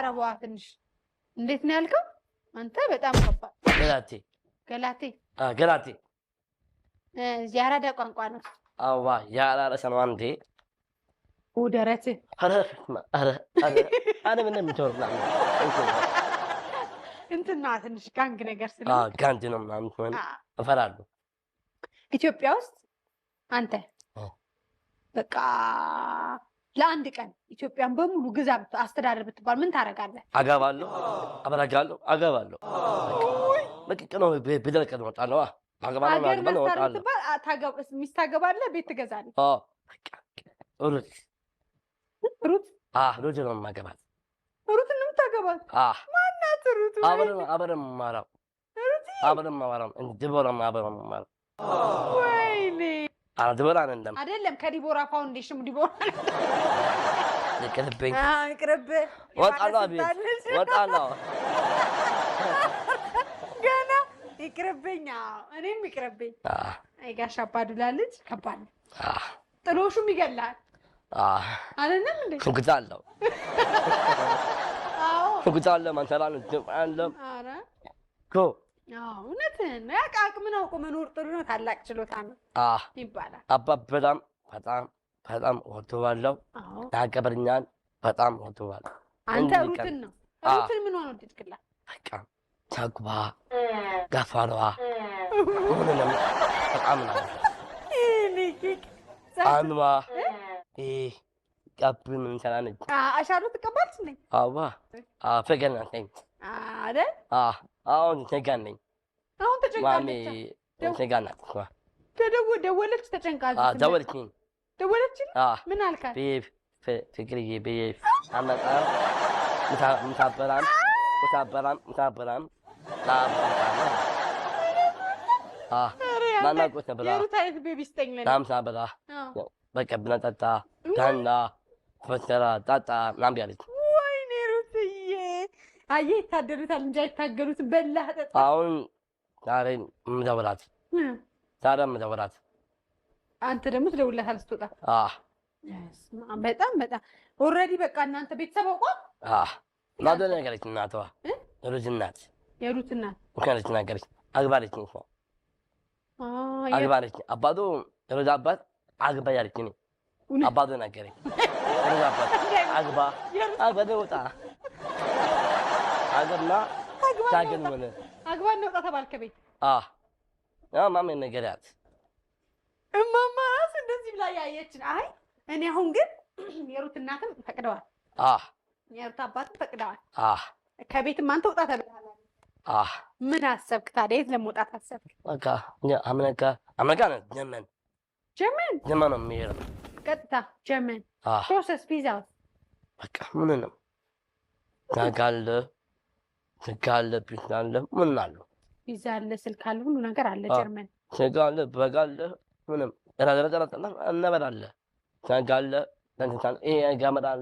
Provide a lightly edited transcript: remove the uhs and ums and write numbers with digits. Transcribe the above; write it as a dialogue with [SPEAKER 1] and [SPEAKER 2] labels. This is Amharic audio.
[SPEAKER 1] ቀረበዋ ትንሽ እንዴት ነው ያልከው አንተ በጣም ከባድ
[SPEAKER 2] ገላቴ
[SPEAKER 1] የአራዳ ቋንቋ ነው
[SPEAKER 2] አዋ ያላረ ሰማንዴ
[SPEAKER 1] ወደረተ
[SPEAKER 2] አረ ምንም ተወርና
[SPEAKER 1] እንትና ትንሽ ጋንግ ነገር ስለ
[SPEAKER 2] ጋንግ ነው ምናምን እፈራለሁ
[SPEAKER 1] ኢትዮጵያ ውስጥ አንተ በቃ ለአንድ ቀን ኢትዮጵያን በሙሉ ግዛ አስተዳደር ብትባል ምን ታረጋለህ?
[SPEAKER 2] አጋባለሁ አበራጋለሁ አጋባለሁ በቃ ነው በደረቀ ነው ወጣለሁ አጋባለሁ
[SPEAKER 1] ታገባለህ ሚስት ታገባለህ ቤት ትገዛለህ ሩት
[SPEAKER 2] ሩት ነው ማገባት
[SPEAKER 1] ሩት ነው ታገባት ማናት ሩት
[SPEAKER 2] አበረም ማራው አበረም ማራው ድቦራ ማራው
[SPEAKER 1] ወይኔ
[SPEAKER 2] ድቦራ አይደለም
[SPEAKER 1] ከዲቦራ ፋውንዴሽን ዲቦራ
[SPEAKER 2] ይቅርብኝ
[SPEAKER 1] ይቅርብ
[SPEAKER 2] ወጣለሁ
[SPEAKER 1] ገና ይቅርብኝ እኔም ይቅርብኝ አይ ጋሽ አባዱላ ልጅ ከባድ ነው ጥሎሹም ይገላል አይደለም እንዴ
[SPEAKER 2] ኩኩታለሁ ኩኩታለሁ ማንተላን አለ
[SPEAKER 1] አረ
[SPEAKER 2] ኮ
[SPEAKER 1] እውነትህን ነው አቅም ነው መኖር ጥሩ ነው ታላቅ ችሎታ ነው ይባላል በጣም ወጥቷለሁ ያከብርኛል በጣም ወጥቷለሁ አንተ ሩትን ነው ሩትን ምን ሆነ ወደድክላት
[SPEAKER 2] በቃ ታግባ ጋፋሯ ምንም በጣም ነው አንዋ ቀብን ምን ሰላነች
[SPEAKER 1] አሻሩ ተቀባልሽ ነኝ
[SPEAKER 2] አዋ ፈገና ነኝ
[SPEAKER 1] አይደል
[SPEAKER 2] አሁን ተጋነኝ
[SPEAKER 1] አሁን ተጨንቃለች
[SPEAKER 2] ተጋናት
[SPEAKER 1] ደወለች ተጨንቃለች ደወለች ምን አልካት
[SPEAKER 2] ፍቅርዬ ቤፍ አመጣ ሙታበራም ማና ቆት ነበር
[SPEAKER 1] የሩታይት ቤቢ ስጠኝ
[SPEAKER 2] ዳምሳ በላ በቃ ብናጠጣ ጋና ፈተራ ጣጣ ምናምን ያለች
[SPEAKER 1] ወይኔ ሩትዬ አየህ ይታደሉታል እንጂ አይታገሉትም በላህ ጠጣ አሁን
[SPEAKER 2] ዛሬ ምደውላት
[SPEAKER 1] አንተ ደግሞ ትደውልላታል ስትወጣ በጣም ኦልሬዲ በቃ እናንተ ቤተሰብ አውቋል
[SPEAKER 2] ማዶ ነገረች እናቷ የሩት እናት ወከለች ነገረች አግባለች ነው አግባለች አባዶ የሩት አባት አግባ ያለችኝ አባዶ ነገረኝ የሩት አባት አግባ ወጣ አግባና ታገን ሆነ
[SPEAKER 1] አግባና ወጣ ተባልከ ቤት
[SPEAKER 2] ማሜ ነገራት
[SPEAKER 1] እማማስ እንደዚህ ብላ ያየችን አይ እኔ አሁን ግን የሩት እናትም ፈቅደዋል የሩት አባትም ፈቅደዋል ከቤትም አንተ ወጣ ተብለሃል ምን አሰብክ ታዲያ የት ለመውጣት አሰብክ
[SPEAKER 2] በቃ አሜሪካ ነው ጀርመን ነው የሚሄደው
[SPEAKER 1] ቀጥታ ጀርመን ፕሮሰስ ቪዛ
[SPEAKER 2] በቃ ምን ነው ታጋለ ቢዛለ ምን አለው
[SPEAKER 1] ቪዛ አለ ስልክ አለ ሁሉ ነገር አለ ጀርመን
[SPEAKER 2] ታጋለ በጋለ ምንም እራደረደረና እናበላለ ታጋለ ለንተን ይሄ ጋመዳለ